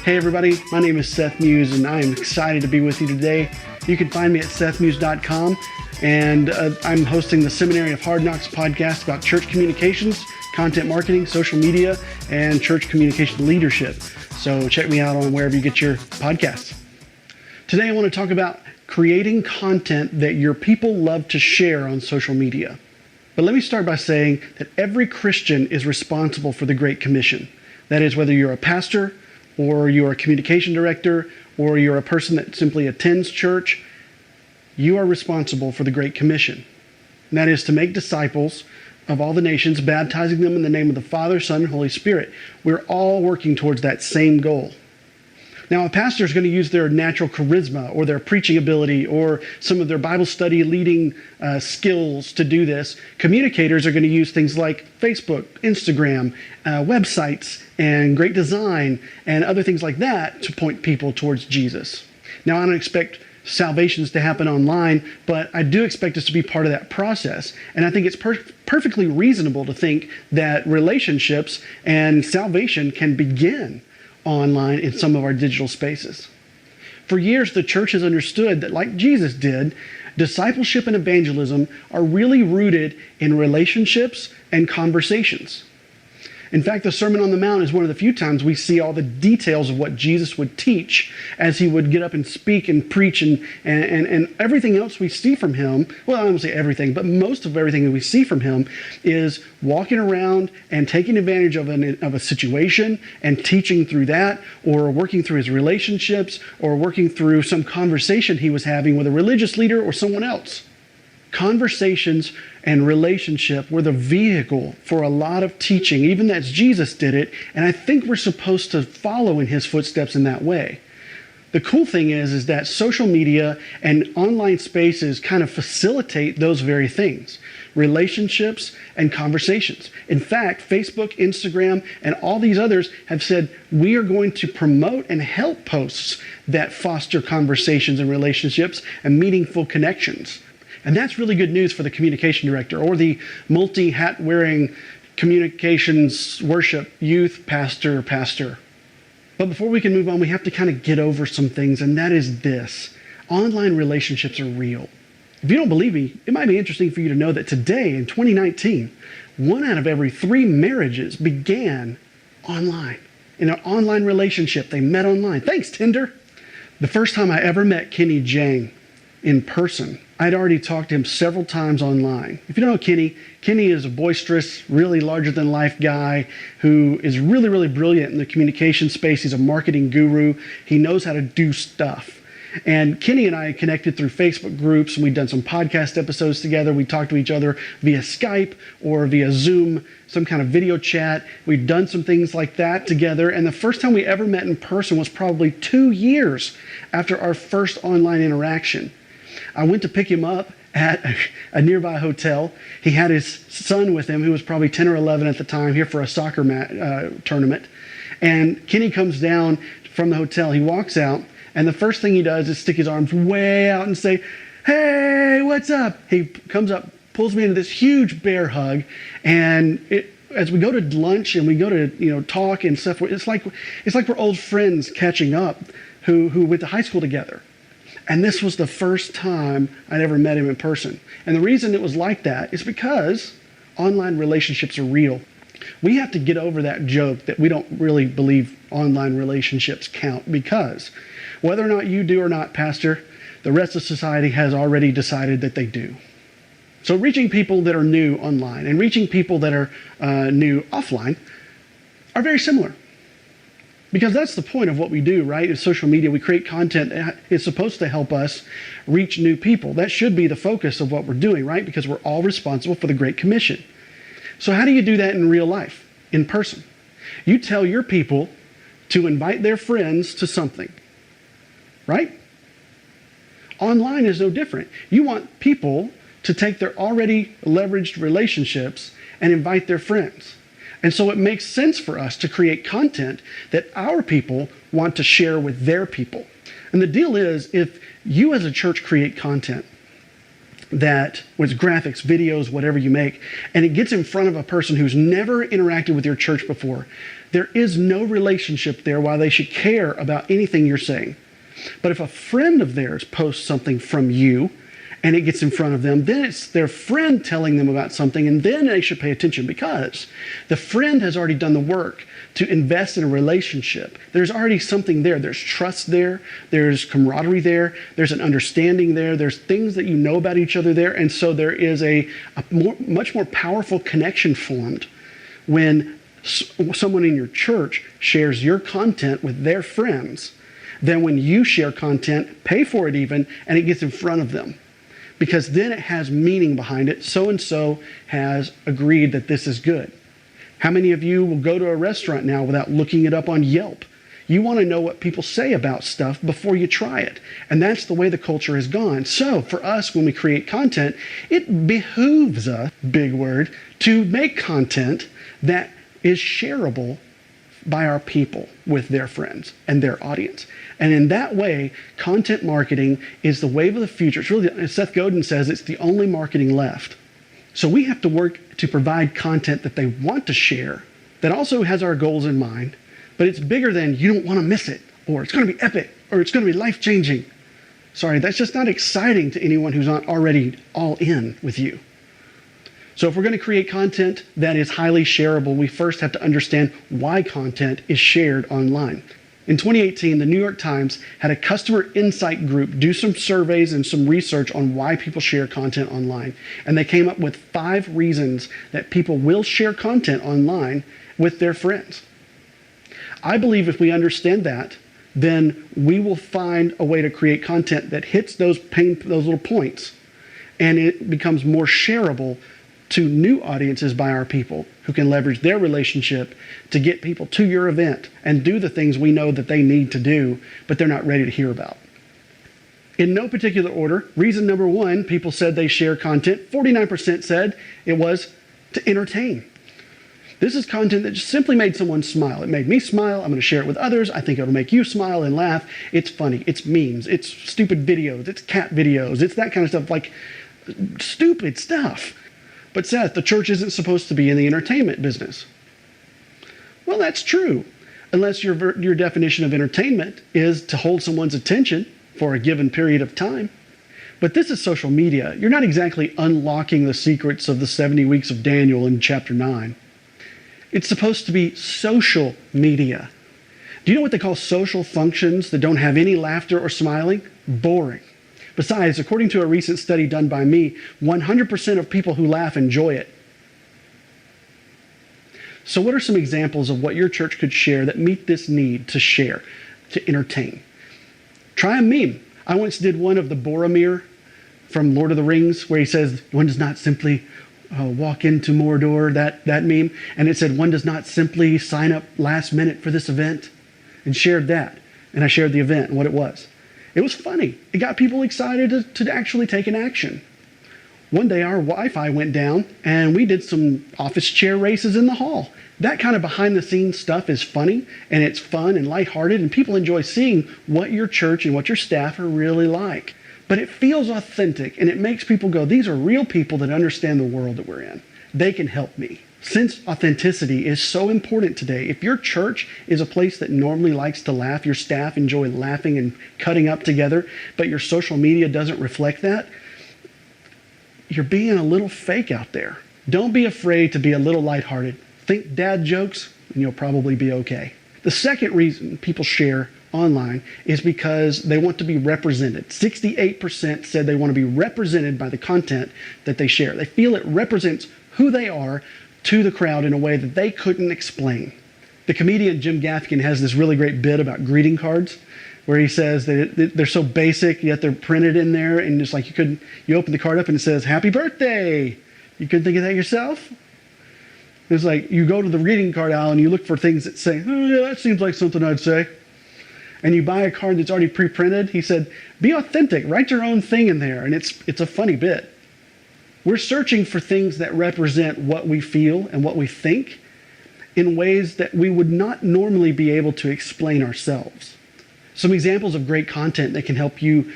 Hey everybody, my name is Seth Muse and I am excited to be with you today. You can find me at sethmuse.com and I'm hosting the Seminary of Hard Knocks podcast about church communications, content marketing, social media, and church communication leadership. So check me out on wherever you get your podcasts. Today I want to talk about creating content that your people love to share on social media. But let me start by saying that every Christian is responsible for the Great Commission. That is, whether you're a pastor, or you're a communication director, or you're a person that simply attends church, you are responsible for the Great Commission. And that is to make disciples of all the nations, baptizing them in the name of the Father, Son, and Holy Spirit. We're all working towards that same goal. Now, a pastor is going to use their natural charisma or their preaching ability or some of their Bible study leading skills to do this. Communicators are going to use things like Facebook, Instagram, websites, and great design and other things like that to point people towards Jesus. Now, I don't expect salvations to happen online, but I do expect us to be part of that process. And I think it's perfectly reasonable to think that relationships and salvation can begin online in some of our digital spaces. For years, the church has understood that, like Jesus did, discipleship and evangelism are really rooted in relationships and conversations. In fact, the Sermon on the Mount is one of the few times we see all the details of what Jesus would teach as he would get up and speak and preach and everything else we see from him. Well, I don't say everything, but most of everything that we see from him is walking around and taking advantage of a situation and teaching through that, or working through his relationships, or working through some conversation he was having with a religious leader or someone else. Conversations and relationship were the vehicle for a lot of teaching, even as Jesus did it, and I think we're supposed to follow in his footsteps in that way. The cool thing is that social media and online spaces kind of facilitate those very things, relationships and conversations. In fact, Facebook, Instagram, and all these others have said we are going to promote and help posts that foster conversations and relationships and meaningful connections. And that's really good news for the communication director or the multi-hat wearing communications worship youth pastor. But before we can move on, we have to kind of get over some things, and that is this. Online relationships are real. If you don't believe me, it might be interesting for you to know that today in 2019, 1 out of every 3 marriages began online. In an online relationship, they met online. Thanks, Tinder. The first time I ever met Kenny Jang in person, I'd already talked to him several times online. If you don't know Kenny is a boisterous, really larger-than-life guy who is really, really brilliant in the communication space. He's a marketing guru. He knows how to do stuff. And Kenny and I connected through Facebook groups, and we've done some podcast episodes together. We talked to each other via Skype or via Zoom, some kind of video chat. We've done some things like that together. And the first time we ever met in person was probably 2 years after our first online interaction. I went to pick him up at a nearby hotel. He had his son with him, who was probably 10 or 11 at the time, here for a soccer tournament. And Kenny comes down from the hotel. He walks out, and the first thing he does is stick his arms way out and say, "Hey, what's up?" He comes up, pulls me into this huge bear hug, and as we go to lunch and we go to talk and stuff, it's like we're old friends catching up who went to high school together. And this was the first time I'd ever met him in person. And the reason it was like that is because online relationships are real. We have to get over that joke that we don't really believe online relationships count, because whether or not you do or not, Pastor, the rest of society has already decided that they do. So reaching people that are new online and reaching people that are new offline are very similar. Because that's the point of what we do, right? In social media, we create content that is supposed to help us reach new people. That should be the focus of what we're doing, right? Because we're all responsible for the Great Commission. So how do you do that in real life, in person? You tell your people to invite their friends to something, right? Online is no different. You want people to take their already leveraged relationships and invite their friends. And so it makes sense for us to create content that our people want to share with their people. And the deal is, if you as a church create content that with graphics, videos, whatever you make, and it gets in front of a person who's never interacted with your church before, there is no relationship there why they should care about anything you're saying. But if a friend of theirs posts something from you and it gets in front of them, then it's their friend telling them about something, and then they should pay attention because the friend has already done the work to invest in a relationship. There's already something there. There's trust there. There's camaraderie there. There's an understanding there. There's things that you know about each other there. And so there is a much more powerful connection formed when someone in your church shares your content with their friends than when you share content, pay for it even, and it gets in front of them. Because then it has meaning behind it. So-and-so has agreed that this is good. How many of you will go to a restaurant now without looking it up on Yelp? You want to know what people say about stuff before you try it. And that's the way the culture has gone. So for us, when we create content, it behooves us, big word, to make content that is shareable by our people with their friends and their audience. And in that way, content marketing is the wave of the future. It's really, as Seth Godin says, it's the only marketing left. So we have to work to provide content that they want to share that also has our goals in mind, but it's bigger than you don't want to miss it, or it's going to be epic, or it's going to be life-changing. Sorry, that's just not exciting to anyone who's not already all in with you. So if we're going to create content that is highly shareable, we first have to understand why content is shared online. In 2018, the New York Times had a customer insight group do some surveys and some research on why people share content online. And they came up with 5 reasons that people will share content online with their friends. I believe if we understand that, then we will find a way to create content that hits those little points, and it becomes more shareable to new audiences by our people who can leverage their relationship to get people to your event and do the things we know that they need to do, but they're not ready to hear about. In no particular order, reason number 1, people said they share content. 49% said it was to entertain. This is content that just simply made someone smile. It made me smile. I'm going to share it with others. I think it'll make you smile and laugh. It's funny. It's memes. It's stupid videos. It's cat videos. It's that kind of stuff, like stupid stuff. But Seth, the church isn't supposed to be in the entertainment business. Well, that's true, unless your definition of entertainment is to hold someone's attention for a given period of time. But this is social media. You're not exactly unlocking the secrets of the 70 weeks of Daniel in chapter 9. It's supposed to be social media. Do you know what they call social functions that don't have any laughter or smiling? Boring. Besides, according to a recent study done by me, 100% of people who laugh enjoy it. So what are some examples of what your church could share that meet this need to share, to entertain? Try a meme. I once did one of the Boromir from Lord of the Rings, where he says, one does not simply walk into Mordor, that meme. And it said, one does not simply sign up last minute for this event, and shared that. And I shared the event and what it was. It was funny. It got people excited to actually take an action. One day our Wi-Fi went down and we did some office chair races in the hall. That kind of behind the scenes stuff is funny, and it's fun and lighthearted, and people enjoy seeing what your church and what your staff are really like. But it feels authentic, and it makes people go, these are real people that understand the world that we're in. They can help me. Since authenticity is so important today, if your church is a place that normally likes to laugh, your staff enjoy laughing and cutting up together, but your social media doesn't reflect that, you're being a little fake out there. Don't be afraid to be a little lighthearted. Think dad jokes, and you'll probably be okay. The second reason people share online is because they want to be represented. 68% said they want to be represented by the content that they share. They feel it represents who they are to the crowd in a way that they couldn't explain. The comedian Jim Gaffigan has this really great bit about greeting cards, where he says that they're so basic, yet they're printed in there, and it's like you open the card up and it says, "Happy birthday." You couldn't think of that yourself? It's like you go to the greeting card aisle and you look for things that say, "Oh yeah, that seems like something I'd say." And you buy a card that's already pre-printed. He said, be authentic, write your own thing in there, and it's a funny bit. We're searching for things that represent what we feel and what we think in ways that we would not normally be able to explain ourselves. Some examples of great content that can help you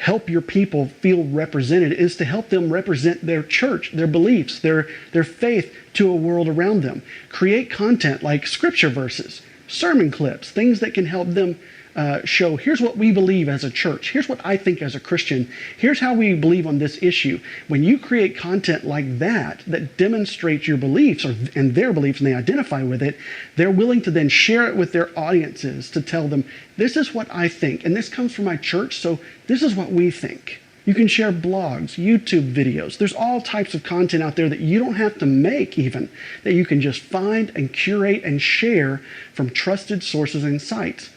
help your people feel represented is to help them represent their church, their beliefs, their faith to a world around them. Create content like scripture verses, sermon clips, things that can help them show, here's what we believe as a church. Here's what I think as a Christian. Here's how we believe on this issue. When you create content like that demonstrates your beliefs and their beliefs and they identify with it, they're willing to then share it with their audiences to tell them, this is what I think, and this comes from my church, so this is what we think. You can share blogs, YouTube videos. There's all types of content out there that you don't have to make even, that you can just find and curate and share from trusted sources and sites.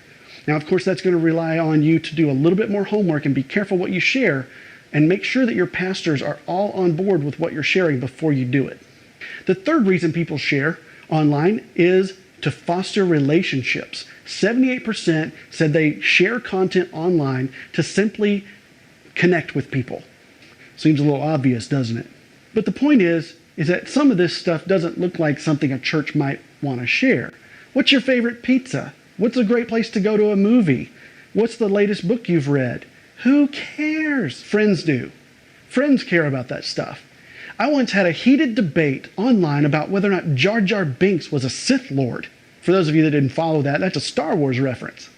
Now, of course, that's going to rely on you to do a little bit more homework and be careful what you share and make sure that your pastors are all on board with what you're sharing before you do it. The third reason people share online is to foster relationships. 78% said they share content online to simply connect with people. Seems a little obvious, doesn't it? But the point is that some of this stuff doesn't look like something a church might want to share. What's your favorite pizza? What's a great place to go to a movie? What's the latest book you've read? Who cares? Friends do. Friends care about that stuff. I once had a heated debate online about whether or not Jar Jar Binks was a Sith Lord. For those of you that didn't follow that, that's a Star Wars reference.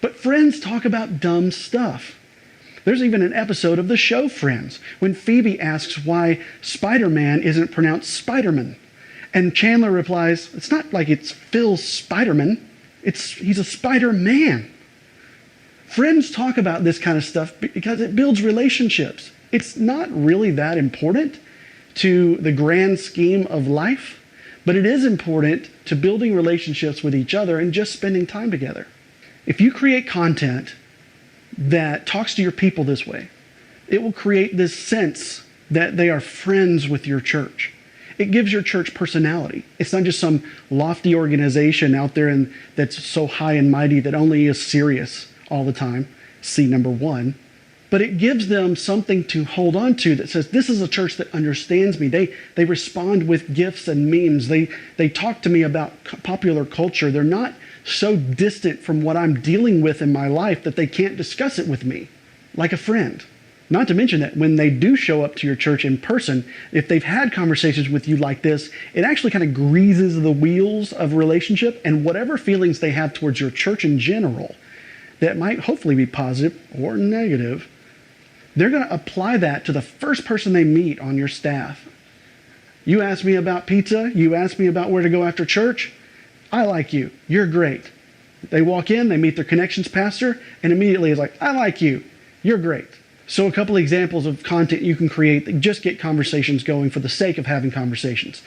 But friends talk about dumb stuff. There's even an episode of the show Friends when Phoebe asks why Spider-Man isn't pronounced Spider-Man. And Chandler replies, it's not like it's Phil Spider-Man. He's a Spider-Man. Friends talk about this kind of stuff because it builds relationships. It's not really that important to the grand scheme of life, but it is important to building relationships with each other and just spending time together. If you create content that talks to your people this way, it will create this sense that they are friends with your church. It gives your church personality. It's not just some lofty organization out there that's so high and mighty that only is serious all the time. See number one. But it gives them something to hold on to that says, this is a church that understands me. They respond with gifts and memes. They talk to me about popular culture. They're not so distant from what I'm dealing with in my life that they can't discuss it with me like a friend. Not to mention that when they do show up to your church in person, if they've had conversations with you like this, it actually kind of greases the wheels of relationship, and whatever feelings they have towards your church in general that might hopefully be positive or negative, they're going to apply that to the first person they meet on your staff. You ask me about pizza, you ask me about where to go after church, I like you, you're great. They walk in, they meet their connections pastor, and immediately is like, I like you, you're great. So a couple of examples of content you can create that just get conversations going for the sake of having conversations.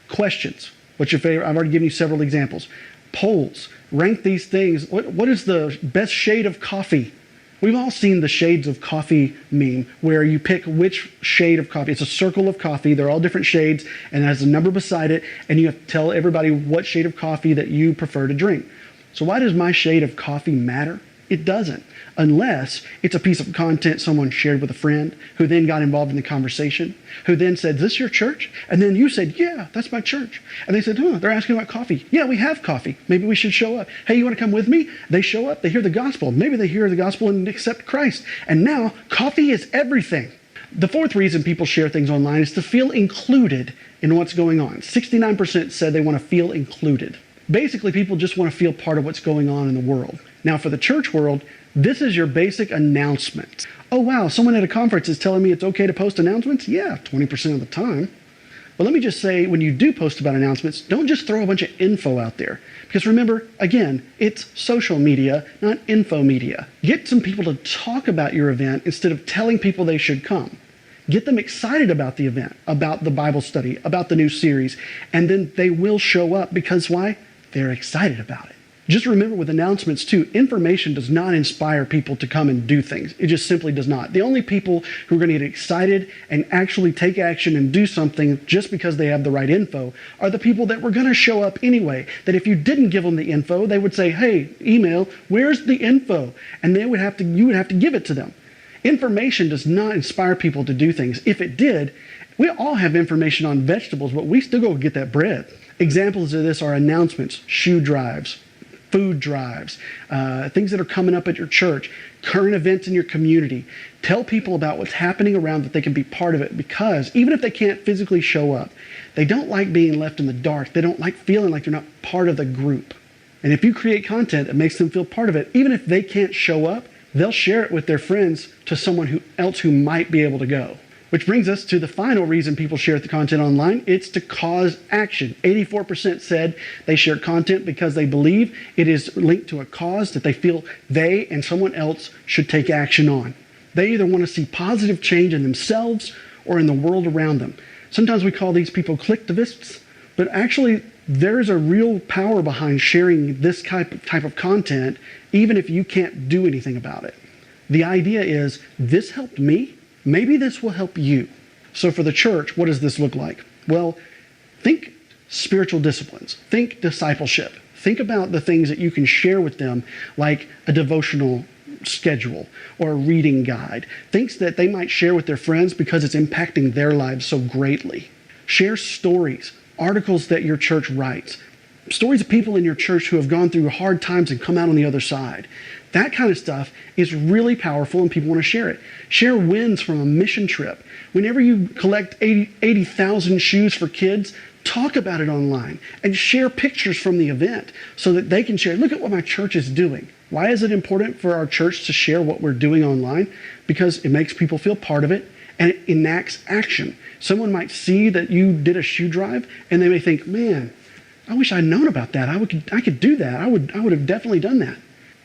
Questions. What's your favorite? I've already given you several examples. Polls. Rank these things. What is the best shade of coffee? We've all seen the shades of coffee meme where you pick which shade of coffee. It's a circle of coffee. They're all different shades and it has a number beside it, and you have to tell everybody what shade of coffee that you prefer to drink. So why does my shade of coffee matter? It doesn't, unless it's a piece of content someone shared with a friend who then got involved in the conversation, who then said, is this your church? And then you said, yeah, that's my church. And they said, they're asking about coffee. Yeah, we have coffee. Maybe we should show up. Hey, you want to come with me? They show up, they hear the gospel. Maybe they hear the gospel and accept Christ. And now coffee is everything. The fourth reason people share things online is to feel included in what's going on. 69% said they want to feel included. Basically, people just want to feel part of what's going on in the world. Now, for the church world, this is your basic announcement. Oh, wow, someone at a conference is telling me it's okay to post announcements? Yeah, 20% of the time. But let me just say, when you do post about announcements, don't just throw a bunch of info out there. Because remember, again, it's social media, not info media. Get some people to talk about your event instead of telling people they should come. Get them excited about the event, about the Bible study, about the new series, and then they will show up because why? They're excited about it. Just remember with announcements too, information does not inspire people to come and do things. It just simply does not. The only people who are going to get excited and actually take action and do something just because they have the right info are the people that were going to show up anyway. That if you didn't give them the info, they would say, hey, email, where's the info? And you would have to give it to them. Information does not inspire people to do things. If it did, we all have information on vegetables, but we still go get that bread. Examples of this are announcements, shoe drives, food drives, things that are coming up at your church. current events in your community. Tell people about what's happening around that they can be part of it, because even if they can't physically show up, they don't like being left in the dark. They don't like feeling like they're not part of the group. And if you create content that makes them feel part of it, even if they can't show up, they'll share it with their friends to someone else who might be able to go. Which brings us to the final reason people share the content online. It's to cause action. 84% said they share content because they believe it is linked to a cause that they feel they and someone else should take action on. They either want to see positive change in themselves or in the world around them. Sometimes we call these people clicktivists, but actually there is a real power behind sharing this type of content, even if you can't do anything about it. The idea is, this helped me, maybe this will help you. So for the church, what does this look like? Well, think spiritual disciplines. Think discipleship. Think about the things that you can share with them, like a devotional schedule or a reading guide. Things that they might share with their friends because it's impacting their lives so greatly. Share stories, articles that your church writes, stories of people in your church who have gone through hard times and come out on the other side. That kind of stuff is really powerful and people want to share it. Share wins from a mission trip. Whenever you collect 80,000 shoes for kids, talk about it online and share pictures from the event so that they can share, look at what my church is doing. Why is it important for our church to share what we're doing online? Because it makes people feel part of it and it enacts action. Someone might see that you did a shoe drive and they may think, man, I wish I'd known about that. I could do that. I would have definitely done that.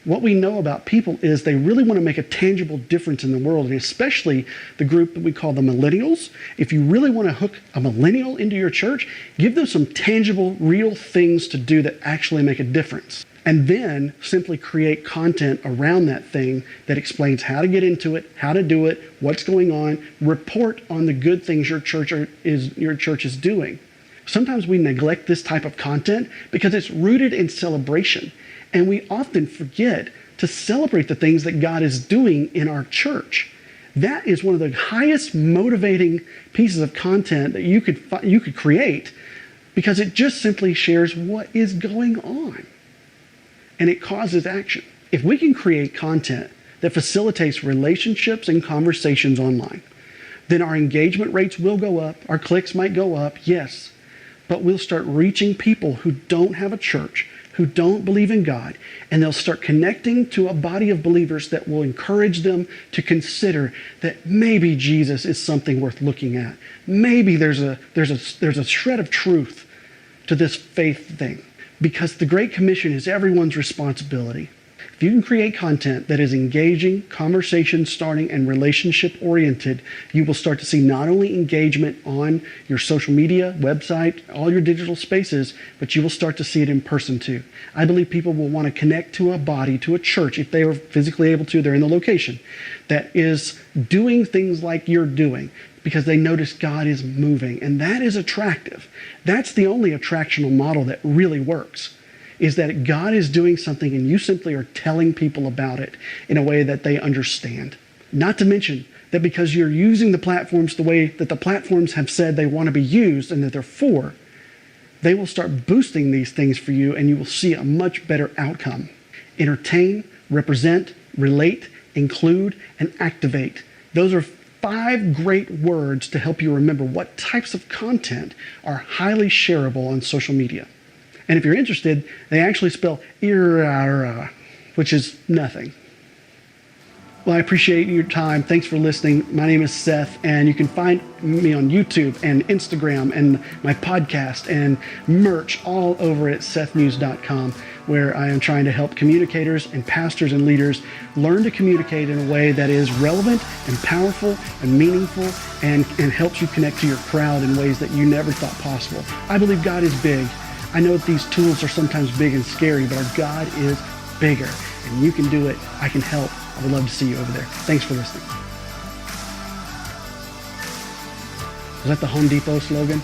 What we know about people is they really want to make a tangible difference in the world, and especially the group that we call the millennials. If you really want to hook a millennial into your church, give them some tangible, real things to do that actually make a difference. And then simply create content around that thing that explains how to get into it, how to do it, what's going on, report on the good things your church is doing. Sometimes we neglect this type of content because it's rooted in celebration. And we often forget to celebrate the things that God is doing in our church. That is one of the highest motivating pieces of content that you could create, because it just simply shares what is going on. And it causes action. If we can create content that facilitates relationships and conversations online, then our engagement rates will go up, our clicks might go up, yes, but we'll start reaching people who don't have a church, who don't believe in God, and they'll start connecting to a body of believers that will encourage them to consider that maybe Jesus is something worth looking at. Maybe there's a shred of truth to this faith thing, because the Great Commission is everyone's responsibility. If you can create content that is engaging, conversation starting, and relationship oriented, you will start to see not only engagement on your social media, website, all your digital spaces, but you will start to see it in person too. I believe people will want to connect to a body, to a church, if they are physically able to, they're in the location, that is doing things like you're doing, because they notice God is moving, and that is attractive. That's the only attractional model that really works, is that God is doing something and you simply are telling people about it in a way that they understand. Not to mention that because you're using the platforms the way that the platforms have said they want to be used and that they're for, they will start boosting these things for you, and you will see a much better outcome. Entertain, represent, relate, include, and activate. Those are 5 great words to help you remember what types of content are highly shareable on social media. And if you're interested, they actually spell IRA, which is nothing. Well, I appreciate your time. Thanks for listening. My name is Seth, and you can find me on YouTube and Instagram and my podcast and merch all over at sethmuse.com, where I am trying to help communicators and pastors and leaders learn to communicate in a way that is relevant and powerful and meaningful and helps you connect to your crowd in ways that you never thought possible. I believe God is big. I know that these tools are sometimes big and scary, but our God is bigger, and you can do it. I can help. I would love to see you over there. Thanks for listening. Was that the Home Depot slogan?